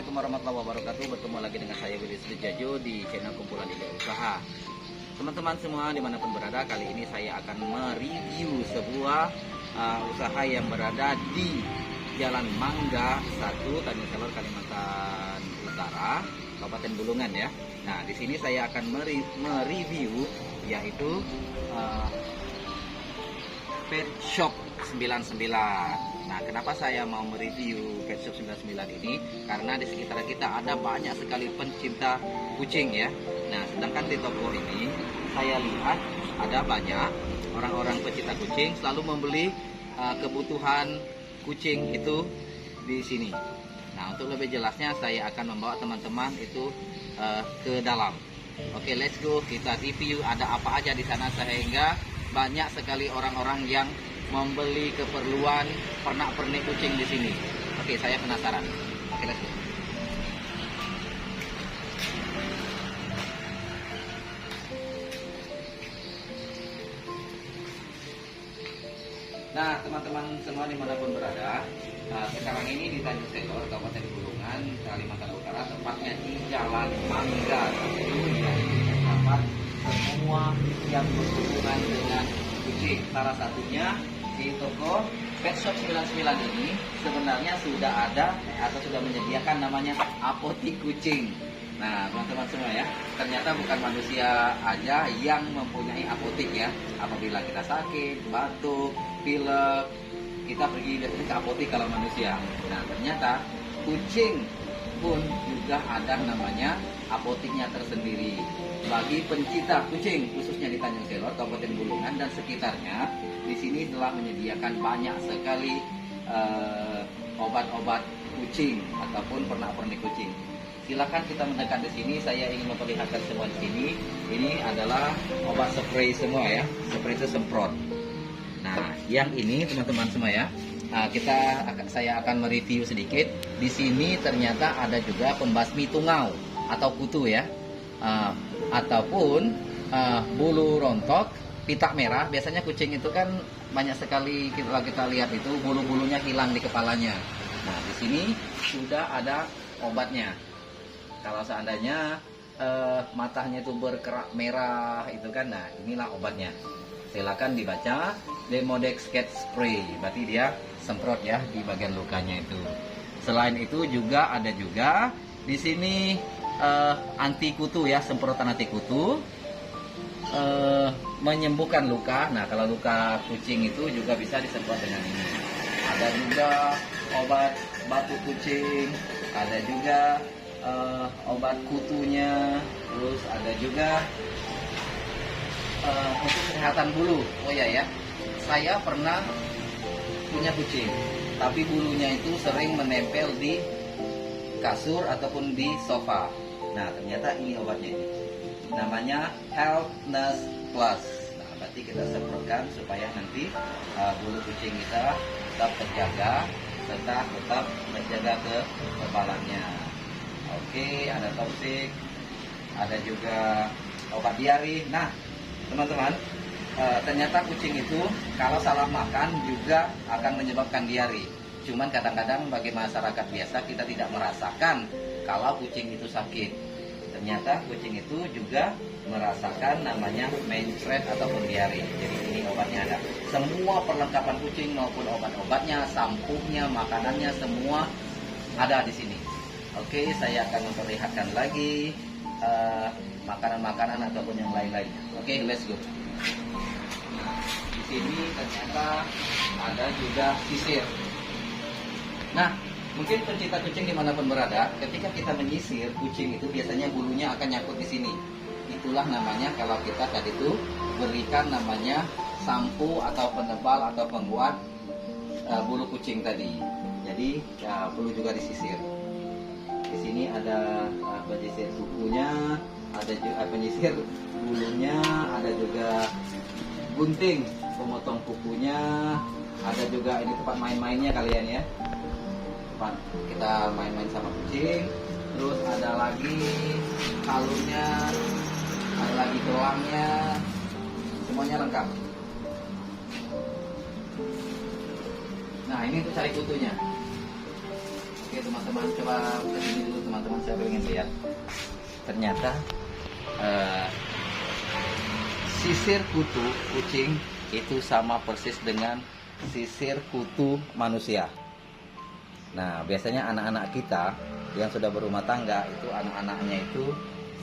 Assalamualaikum warahmatullahi wabarakatuh. Bertemu lagi dengan saya Willy Sujajo di channel Kumpulan Ide Usaha. Teman-teman semua dimanapun berada, kali ini saya akan mereview sebuah usaha yang berada di Jalan Mangga 1, Tanjung Selor, Kalimantan Utara, Kabupaten Bulungan ya. Nah, di sini saya akan mereview yaitu Pet Shop 99. Nah, kenapa saya mau mereview Pet Shop 99 ini? Karena di sekitar kita ada banyak sekali pencinta kucing ya. Nah, sedangkan di toko ini saya lihat ada banyak orang-orang pencinta kucing selalu membeli kebutuhan kucing itu di sini. Nah, untuk lebih jelasnya saya akan membawa teman-teman itu ke dalam. Oke, let's go. Kita review ada apa aja di sana sehingga banyak sekali orang-orang yang membeli keperluan pernak-pernik kucing di sini. Oke, saya penasaran. Oke, let's go. Nah, teman-teman semua dimanapun berada, sekarang ini di Tanjung Selor, Kabupaten Bulungan, Kalimantan Utara, tepatnya di Jalan Mangga, yang terdapat semua yang berhubungan dengan kucing. Salah satunya di toko Pet Shop 99 ini sebenarnya sudah ada atau sudah menyediakan namanya apotik kucing. Nah, teman-teman semua ya, ternyata bukan manusia aja yang mempunyai apotik ya. Apabila kita sakit, batuk, pilek, kita pergi biasanya ke apotik kalau manusia. Nah, ternyata kucing pun juga ada namanya apotiknya tersendiri. Bagi pencinta kucing, khususnya di Tanjung Selor, Kabupaten Bulungan dan sekitarnya, di sini telah menyediakan banyak sekali obat-obat kucing ataupun pernak-pernik kucing. Silakan kita mendekat di sini. Saya ingin memperlihatkan semua di sini. Ini adalah obat spray semua ya. Spray itu semprot. Nah, yang ini teman-teman semua ya. Saya akan mereview sedikit. Di sini ternyata ada juga pembasmi tungau atau kutu ya, ataupun bulu rontok, pitak merah. Biasanya kucing itu kan banyak sekali kita lihat itu bulu-bulunya hilang di kepalanya. Nah, di sini sudah ada obatnya. Kalau seandainya matanya itu berkerak merah itu kan, nah inilah obatnya. Silakan dibaca, Demodex Cat Spray, berarti dia semprot ya di bagian lukanya itu. Selain itu juga ada juga di sini anti kutu ya, semprotan anti kutu, menyembuhkan luka. Nah, kalau luka kucing itu juga bisa disemprot dengan ini. Ada juga obat batu kucing, ada juga obat kutunya, terus ada juga untuk kesehatan bulu. Oh ya, saya pernah punya kucing, tapi bulunya itu sering menempel di kasur ataupun di sofa. Nah, ternyata ini obatnya ini. Namanya Healthness Plus. Nah, berarti kita semprotkan supaya nanti bulu kucing kita tetap terjaga, serta tetap menjaga kekebalannya. Oke, ada toksik, ada juga obat diare. Nah, teman-teman, ternyata kucing itu kalau salah makan juga akan menyebabkan diare. Cuman kadang-kadang bagi masyarakat biasa kita tidak merasakan kalau kucing itu sakit. Ternyata kucing itu juga merasakan namanya menstruasi ataupun diare. Jadi ini obatnya ada. Semua perlengkapan kucing maupun obat-obatnya, sampunya, makanannya semua ada di sini. Oke, saya akan memperlihatkan lagi makanan-makanan ataupun yang lain-lainnya. Oke, let's go. Nah, di sini ternyata ada juga sisir. Nah, mungkin pencinta kucing dimanapun berada, ketika kita menyisir kucing itu biasanya bulunya akan nyangkut di sini. Itulah namanya kalau kita tadi itu berikan namanya sampo atau penebal atau penguat bulu kucing tadi. Jadi perlu juga disisir. Di sini ada penyisir kukunya, ada juga penyisir bulunya, ada juga gunting pemotong kukunya, ada juga ini tempat main-mainnya kalian ya. Tempat kita main-main sama kucing. Terus ada lagi kalungnya, ada lagi gelangnya, semuanya lengkap. Nah, ini untuk cari kutunya. Oke teman-teman, coba kesini dulu teman-teman, saya ingin lihat. Ternyata sisir kutu kucing itu sama persis dengan sisir kutu manusia. Nah, biasanya anak-anak kita yang sudah berumah tangga itu anak-anaknya itu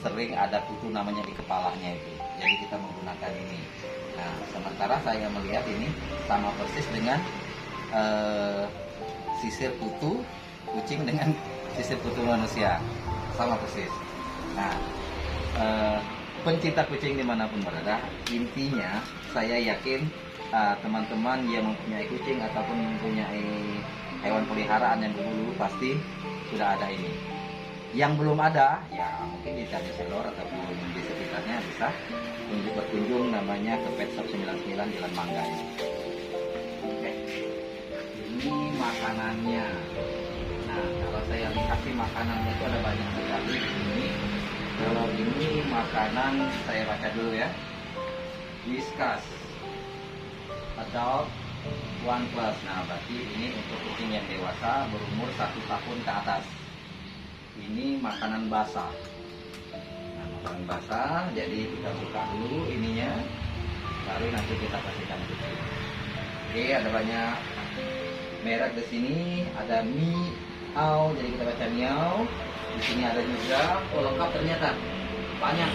sering ada kutu namanya di kepalanya itu. Jadi kita menggunakan ini. Nah, sementara saya melihat ini sama persis dengan sisir kutu kucing dengan sisir kutu manusia, sama persis. Nah, pencinta kucing dimanapun berada, intinya saya yakin teman-teman yang mempunyai kucing ataupun mempunyai hewan peliharaan yang berbulu pasti sudah ada ini. Yang belum ada, ya mungkin di Tani Selor ataupun di sekitarnya bisa berkunjung, namanya ke Pet Shop 99 Jalan Mangga ini. Oke. Ini makanannya. Nah, kalau saya lihat sih makanannya itu ada banyak sekali. Kalau ini makanan, saya baca dulu ya. Whiskas Adult One Plus. Nah, berarti ini untuk kucing yang dewasa berumur 1 tahun ke atas. Ini makanan basah. Nah, makanan basah, jadi kita buka dulu ininya, baru nanti kita kasihkan kucing. Oke, ada banyak merek di sini. Ada Miau, jadi kita baca Miau. Di sini ada juga, oh lengkap ternyata, banyak.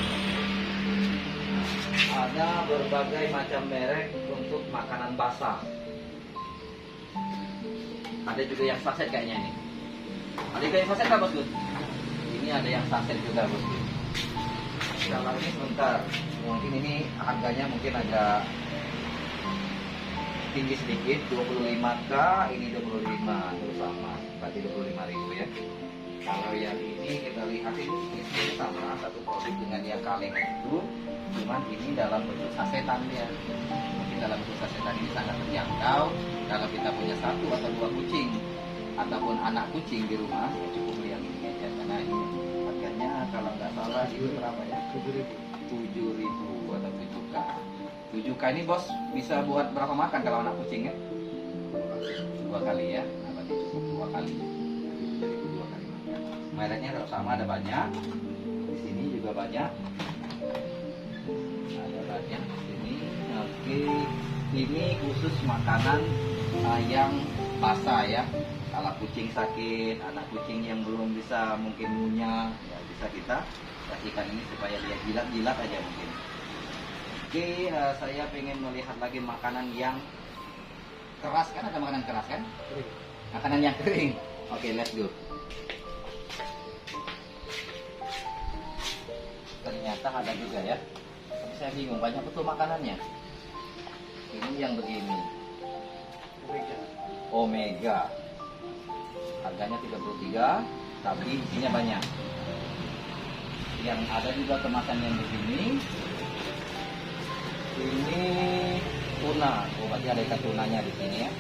Ada berbagai macam merek untuk makanan basah. Ada juga yang saset kayaknya ini. Ada juga yang saset nggak bosku? Ini ada yang saset juga bosku. Kalau ini sebentar, mungkin ini harganya mungkin agak tinggi sedikit, 25k, ini 25, terus sama, berarti 25.000 ya. Kalau yang ini kita lihat ini sama satu produk dengan yang kaleng itu, cuman ini dalam bentuk sasetan dia. Mungkin dalam bentuk sasetan ini sangat terjangkau. Kalau kita punya 1 atau 2 kucing ataupun anak kucing di rumah, ya cukup beli yang ini aja. Karena ini harganya kalau nggak salah itu berapa ya? 7.000 atau 7k. 7k ini bos bisa buat berapa makan kalau anak kucing ya? 2 kali ya. Nah, berarti cukup 2 kali. Mereknya kalau sama ada banyak. Di sini juga banyak. Ada banyak di sini. Oke, ini khusus makanan yang basah ya. Kalau kucing sakit, anak kucing yang belum bisa mungkin ngunyah, ya bisa kita kasihkan ini supaya dia jilat-jilat aja mungkin. Oke, saya pengen melihat lagi makanan yang keras, kan ada makanan keras kan? Makanan yang kering. Oke, let's go. Ternyata ada juga ya, tapi saya bingung, banyak betul makanannya. Ini yang begini, Omega, harganya 33, tapi isinya banyak. Yang ada juga kemasan yang begini. Ini tuna, oh berarti ada ikan tunanya di sini ya.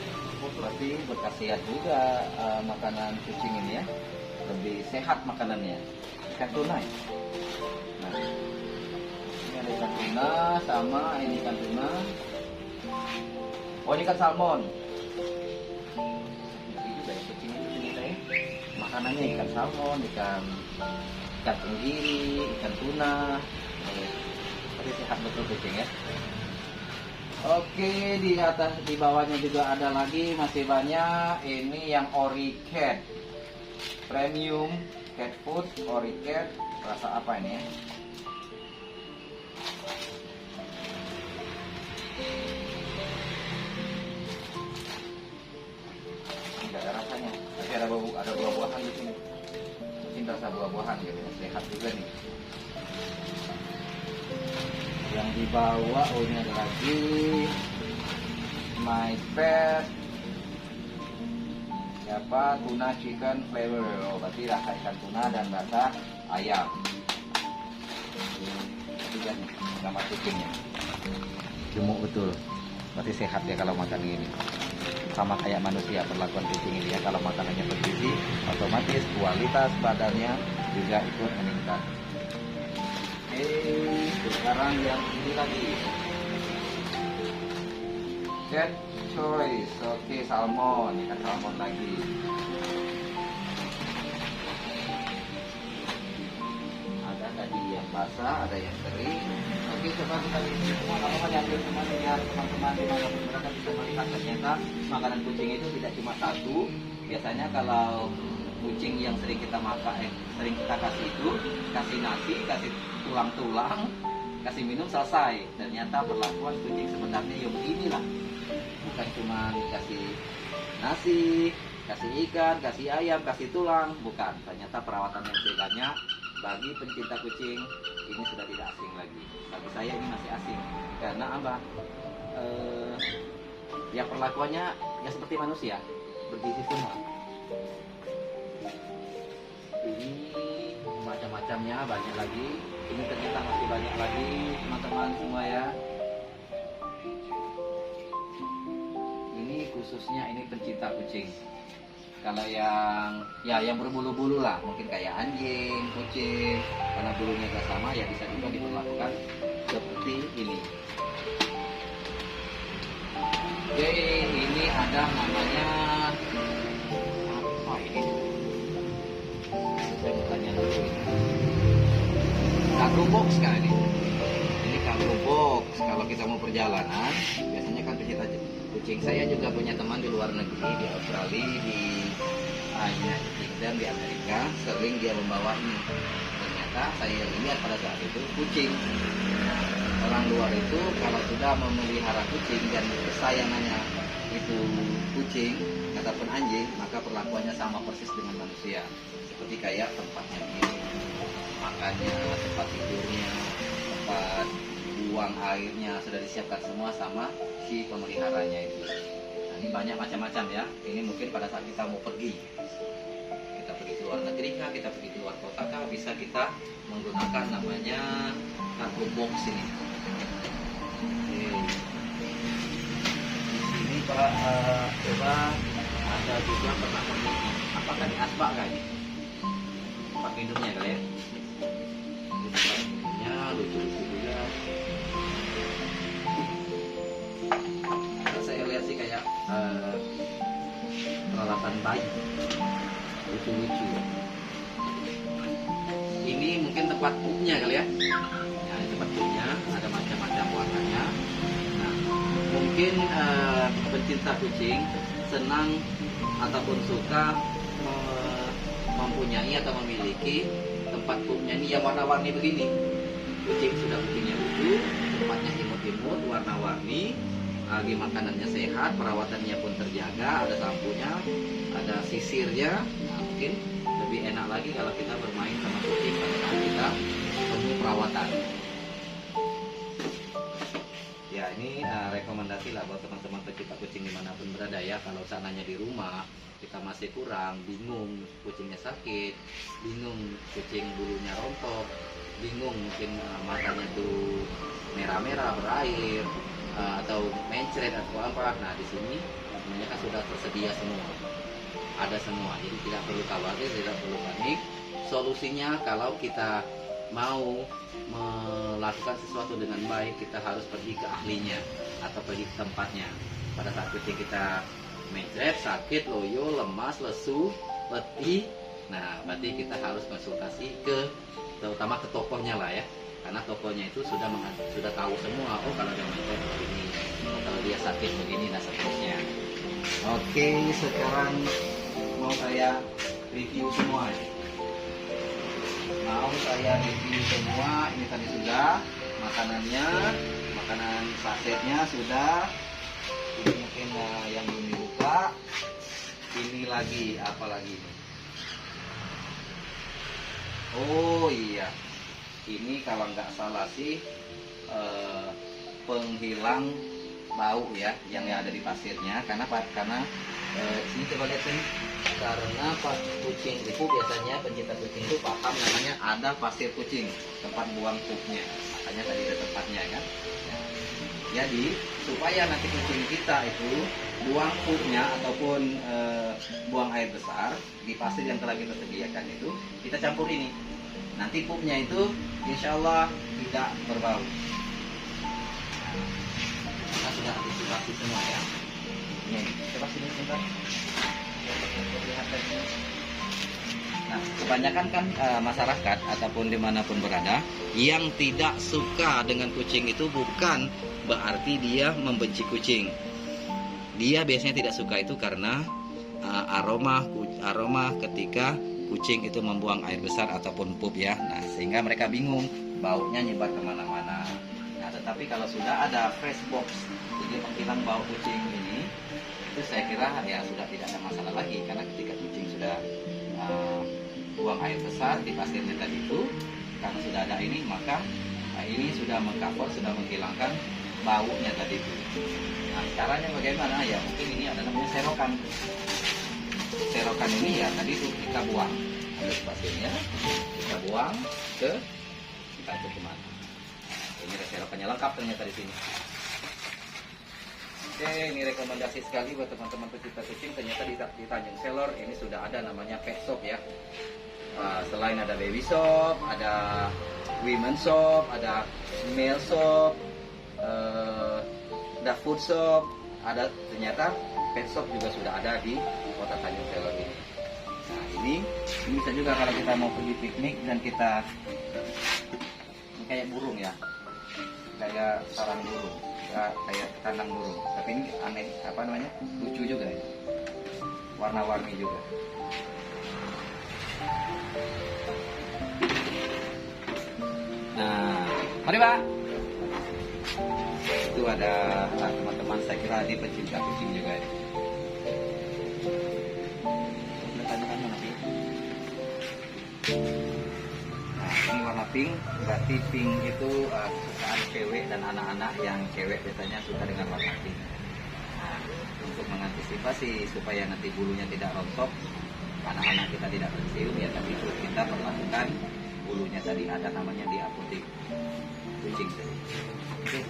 Berarti berkhasiat juga makanan kucing ini ya, lebih sehat makanannya. Ikan tuna ya. Nah, ini ada ikan tuna, sama ini ikan tuna. Oh, ini ikan salmon. Ini juga ya, kucing itu ternyata ya. Makanannya ikan salmon, ikan tenggiri, ikan tuna. Tapi sehat betul kucing ya. Oke, di atas, di bawahnya juga ada lagi, masih banyak. Ini yang Oricat Premium Cat Food Oricat. Rasa apa ini ya? Tidak ada rasanya, tapi ada buah-buahan di sini. Mungkin rasa buah-buahan gitu, sehat juga nih. Yang di bawah, oh ini ada lagi My Pet. Siapa? Tuna chicken flavor. Oh, berarti rasa ikan tuna dan rasa ayam. Tiga nih, sama kucingnya. Gemuk betul. Berarti sehat ya kalau makan ini. Sama kayak manusia perlakuan kucing ini ya. Kalau makanannya bergizi, otomatis kualitas badannya juga ikut meningkat. Oke, sekarang yang ini lagi. Cat Choice. Oke, salmon. Ikan salmon lagi. basah, ada yang kering. Oke, coba kita lihat semua. Apa diambil semua biar teman-teman dimanapun berada bisa melihat ternyata makanan kucing itu tidak cuma satu. Biasanya kalau kucing yang sering kita makan, sering kita kasih itu kasih nasi, kasih tulang-tulang, kasih minum, selesai. Ternyata perlakuan kucing sebenarnya ya beginilah. Bukan cuma dikasih nasi, kasih ikan, kasih ayam, kasih tulang, bukan. Ternyata perawatan yang lebih banyak. Bagi pencinta kucing ini sudah tidak asing lagi. Bagi saya ini masih asing karena apa? Ya perlakuannya ya seperti manusia, bergizi semua. Ini macam-macamnya banyak lagi. Ini ternyata masih banyak lagi teman-teman semua ya. Ini khususnya ini pencinta kucing. Kalau yang berbulu-bulu lah, mungkin kayak anjing, kucing, karena bulunya gak sama ya bisa juga diperlakukan seperti ini. Oke, ini ada namanya apa ini? Saya mau tanya dulu ini. Cargo box kali ini. Ini cargo box. Kalau kita mau perjalanan, biasanya kan pencinta kucing saya juga punya teman di luar negeri, di Australia, di United Kingdom, di Amerika, sering dia membawa ini. Ternyata saya lihat pada saat itu kucing orang luar itu kalau sudah memelihara kucing dan kesayangannya itu kucing ataupun anjing, maka perlakuannya sama persis dengan manusia. Seperti kayak tempatnya ini, makannya, tempat tidurnya, tempat buang airnya sudah disiapkan semua sama si pemeliharanya itu. Nah, ini banyak macam-macam ya. Ini mungkin pada saat kita mau pergi, kita pergi ke luar negeri kah, kita pergi ke luar kota kah, bisa kita menggunakan namanya cargo box ini. Oke. Di sini Pak, coba ada juga pernah memiliki apakah di asbak kah ini? Tempat minumnya kali ya. Minumnya lucu-lucu juga. Saya lihat sih kayak peralatan bayi lucu-lucu. Ini mungkin tempat pupnya kali ya. Nah, ini tempat pupnya ada macam-macam warnanya. Nah, mungkin pencinta kucing senang ataupun suka mempunyai atau memiliki tempat pupnya ini yang warna-warni begini. Kucing sudah kucingnya lucu, tempatnya imut-imut, warna-warni, lagi makanannya sehat, perawatannya pun terjaga, ada sampunya, ada sisirnya. Nah, mungkin lebih enak lagi kalau kita bermain sama kucing pada saat kita penuh perawatan. Ya, ini rekomendasi lah buat teman-teman pecinta kucing dimanapun berada ya. Kalau sananya di rumah kita masih kurang, bingung kucingnya sakit, bingung kucing bulunya rontok, bingung mungkin matanya tuh merah-merah berair, atau mencret atau apa. Nah, di sini sebenarnya kan sudah tersedia semua, ada semua, jadi tidak perlu khawatir, tidak perlu panik. Solusinya kalau kita mau melakukan sesuatu dengan baik, kita harus pergi ke ahlinya atau pergi ke tempatnya. Pada saat kucing kita mencret, sakit, loyo, lemas, lesu, letih, nah berarti kita harus konsultasi terutama ke tokonya lah ya. Karena tokonya itu sudah tahu semua, oh kalau dia mencret begini, oh kalau dia sakit begini, dan seterusnya. Oke, sekarang mau saya review semua ya. Mau saya review semua. Ini tadi sudah makanannya, makanan sasetnya sudah. Ini mungkin yang belum dibuka. Ini lagi apa lagi? Oh iya, ini kalau nggak salah sih penghilang bau ya yang ada di pasirnya. Karena sini coba lihat sini. Karena pas kucing itu biasanya pencinta kucing itu paham namanya ada pasir kucing, tempat buang pupnya. Makanya tadi ada tempatnya kan. Jadi supaya nanti kucing kita itu buang pupnya ataupun buang air besar di pasir yang telah kita sediakan itu, kita campur ini. Nanti pupnya itu insya Allah tidak berbau. Kita sudah antisipasi semua ya. Ini coba sini sebentar. Nah, kebanyakan kan masyarakat ataupun dimanapun berada yang tidak suka dengan kucing itu bukan berarti dia membenci kucing. Dia biasanya tidak suka itu karena aroma ketika kucing itu membuang air besar ataupun pup ya. Nah, sehingga mereka bingung, baunya nyebar kemana-mana. Nah, tetapi kalau sudah ada fresh box, jadi menghilang bau kucing ini, itu saya kira ya sudah tidak ada masalah lagi, karena ketika kucing sudah buang air besar di pasirnya tadi itu, karena sudah ada ini, maka ini sudah mengcover, sudah menghilangkan baunya tadi itu. Nah, caranya bagaimana? Ya mungkin ini ada namanya serokan. Serokan ini ya tadi itu kita buang air pasirnya, kita buang ke entah itu kemana. Nah, ini serokannya lengkap ternyata di sini. Oke, ini rekomendasi sekali buat teman-teman pecinta kucing. Ternyata di Tanjung Selor ini sudah ada namanya pet shop ya. Selain ada baby shop, ada women shop, ada male shop, ada food shop, ada ternyata pet shop juga sudah ada di kota Tanjung Selor ini. Nah, ini bisa juga kalau kita mau pergi piknik dan kita ini kayak burung ya, kayak sarang burung, kayak kandang burung. Tapi ini aneh, apa namanya, lucu juga ya, warna-warni juga. Nah, mari Pak. Itu ada teman-teman, saya kira di pecinta kucing juga ya. Nah, ini warna pink, berarti pink itu kesukaan cewek dan anak-anak yang cewek biasanya suka dengan warna pink. Nah, untuk mengantisipasi supaya nanti bulunya tidak rontok, anak-anak kita tidak tersium ya, tapi kita perlakukan bulunya tadi ada namanya di apotek kucing. Oke,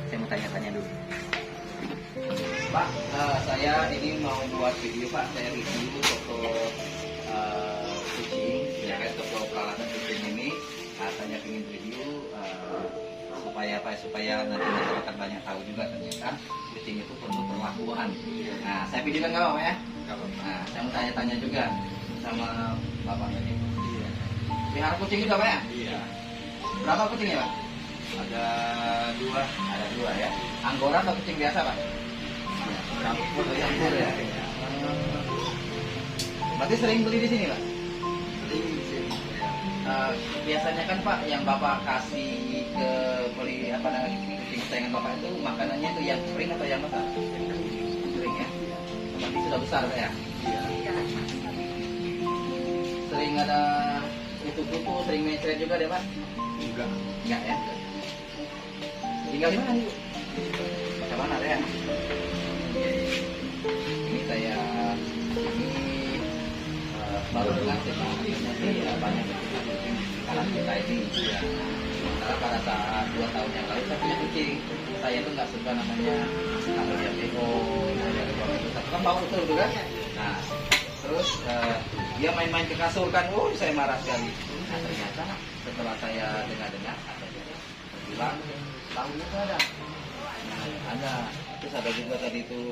saya mau tanya-tanya dulu. Pak, saya ini mau buat video Pak, saya review toko kucing, ya kan, toko peralatan kucing ini. Saya ingin review supaya apa? Supaya nanti masyarakat banyak tahu juga ternyata kucing itu perlu perlakuan. Nah, saya videokan nggak Pak ya? Nah, saya mau tanya-tanya juga sama Bapak tadi. Iya. Pelihara kucing juga Pak ya? Iya. Berapa kucingnya Pak? Ada dua ya. Anggora atau kucing biasa Pak? Campur ya. Berarti sering beli di sini Pak? Sering di sini. Biasanya kan Pak yang Bapak kasih ke beli apa namanya kucing kesayangan Bapak itu makanannya itu yang kering atau yang besar? Kering ya. Berarti sudah besar Pak ya? Iya. Sering ada kutu-kutu, sering mencret juga deh Pak? Enggak ya. Tinggal di mana nih Bu? Ke mana ya? Ini saya baru ngasih nanti ya banyak anak kita ini ya. Sementara pada saat 2 tahun yang lalu saya punya kucing, saya tuh nggak suka namanya kalau dia bego, itu kan bau betul tuh kan. Nah terus dia main-main ke kasur kan, saya marah sekali. Nah ternyata setelah saya dengar-dengar bilang tahunya tuh ada. Nah, ada. Terus ada juga tadi itu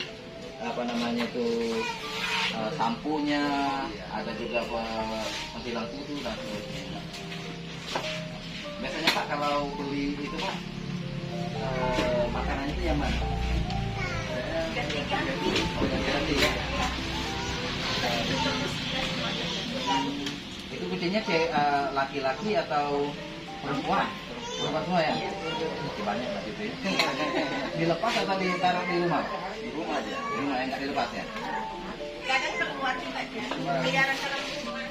apa namanya itu sampunya, ada juga penghilang kutu dan sebagainya. Biasanya Pak kalau beli itu Pak makanannya itu yang mana? Ganti ya. Itu kucingnya laki-laki atau perempuan? Perempuan semua ya? Masih banyak lah itu ya. Dilepas atau ditaruh di rumah? Di rumah aja. Di rumah ya, nggak dilepas ya? Kadang keluar juga ya. Biaran kalau rumah.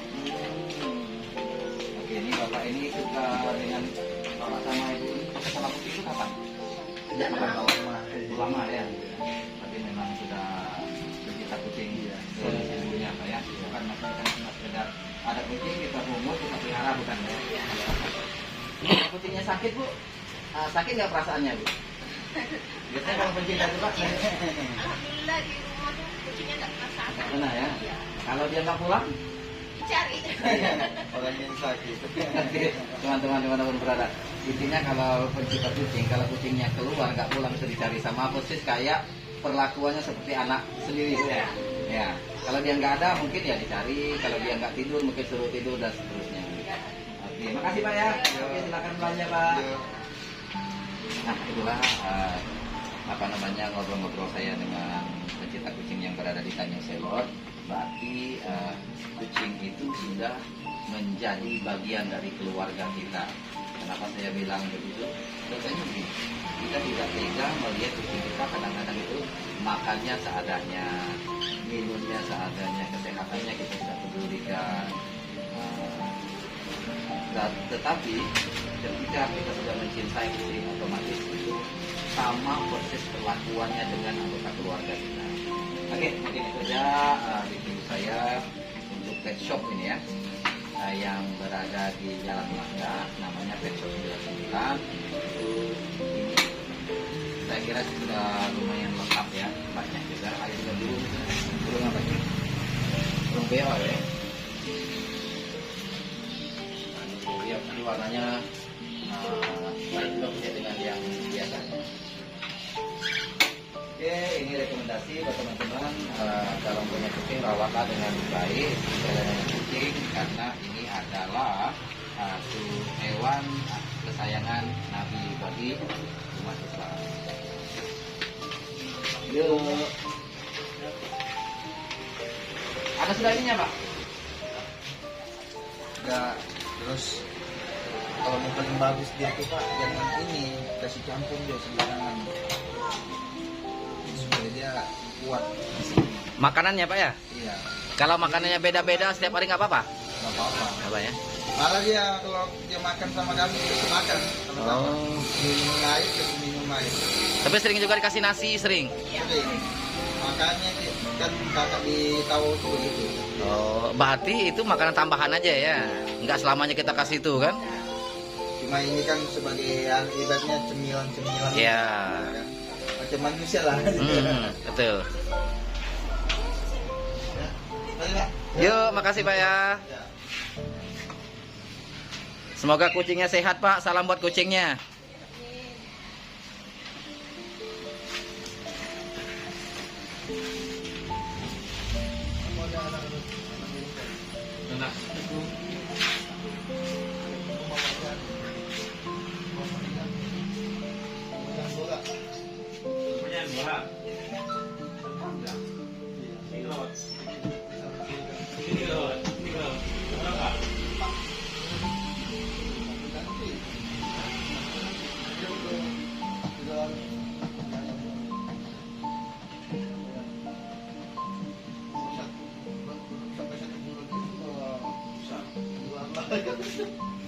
Oke, ini Bapak ini suka dengan Bapak sama Ibu ini sama kucing itu kapan? Sejak kapan Bapak? Lama ya? Tapi memang sudah pecinta kucing ke ibunya Pak ya? Bukan maksudnya cuma sekedar ada kucing kita pungut, kita pelihara, bukan ya? Kalau kucingnya sakit Bu, sakit nggak perasaannya Bu? Biasanya kalau pencinta itu Pak? Alhamdulillah di rumah tuh kucingnya nggak pernah sakit. Nggak pernah ya? Kalau dia nggak pulang? Dicari. Orang yang sakit. Teman-teman berada. Intinya kalau pencinta kucing, kalau kucingnya keluar nggak pulang bisa dicari sama persis kayak perlakuannya seperti anak sendiri Bu ya. Ya, kalau dia nggak ada mungkin ya dicari. Kalau dia nggak tidur mungkin suruh tidur dan seterusnya. Oke, makasih Pak ya. Oke, silakan belanja Pak. Nah, itulah apa namanya ngobrol-ngobrol saya dengan pecinta kucing yang berada di Tanjung Selor. Berarti kucing itu sudah menjadi bagian dari keluarga kita. Kenapa saya bilang begitu? Contohnya begini, kita tidak tega melihat kucing kita kadang-kadang itu makannya seadanya, minumnya seadanya, kesehatannya kita tidak pedulikan. Tetapi ketika kita sudah mencintai kucing, otomatis itu sama proses perlakuannya dengan anggota keluarga kita. Oke, mungkin itu saja review saya untuk pet shop ini ya, yang berada di Jalan Mangga, namanya Pet Shop 99. Itu ini saya kira sudah lumayan lengkap ya, banyak juga. Ada juga burung apa sih? Burung beo ya. Ya, ini warnanya baik juga beda dengan yang biasanya. Oke, ini rekomendasi buat teman-teman, kalau punya kucing rawatlah dengan baik dengan kucing, karena ini adalah satu hewan kesayangan Nabi bagi umat Islam. Yuk. Ada sudah ininya Pak? Enggak, terus kalau mau paling bagus dia tuh Pak, jangan ini kasih campur dia sembarangan supaya dia kuat. Makanannya Pak ya? Iya, Kalau makanannya beda-beda setiap hari nggak apa-apa? nggak apa-apa. Apa ya? Malah dia kalau dia makan sama kami dia makan sama-sama. Oh. Minum air, kasih minum air. Tapi sering juga dikasih nasi, sering. Sering. Makanya kan kakak di tahu tuh begitu. Oh, berarti itu makanan tambahan aja ya? Nggak selamanya kita kasih itu kan? Cuma ini kan sebagai ibaratnya cemilan-cemilan. Iya. Kan? Macam manusia lah. Betul. Ya. Mari, Pak. Yuk, makasih Pak ya. Ya. Semoga kucingnya sehat Pak. Salam buat kucingnya. Sampai 1 bulan itu bisa 2 lagi.